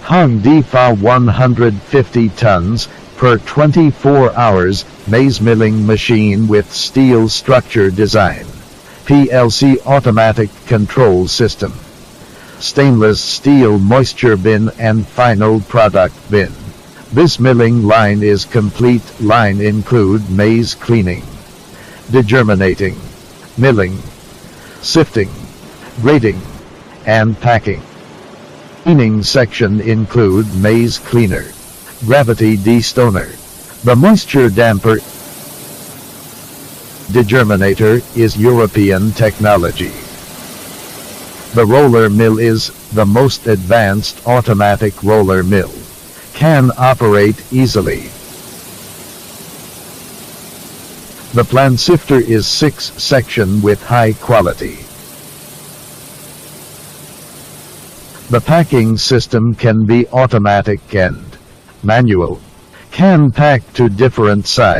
Hung Defa 150 tons per 24 hours, maize milling machine with steel structure design. PLC automatic control system. Stainless steel moisture bin and final product bin. This milling line is complete. Line include maize cleaning, degerminating, milling, sifting, grading, and packing. Cleaning section include maize cleaner, gravity destoner, the moisture damper. Degerminator is European technology. The roller mill is the most advanced automatic roller mill. Can operate easily. The plan sifter is 6-section with high quality. The packing system can be automatic and manual. Can pack to different size.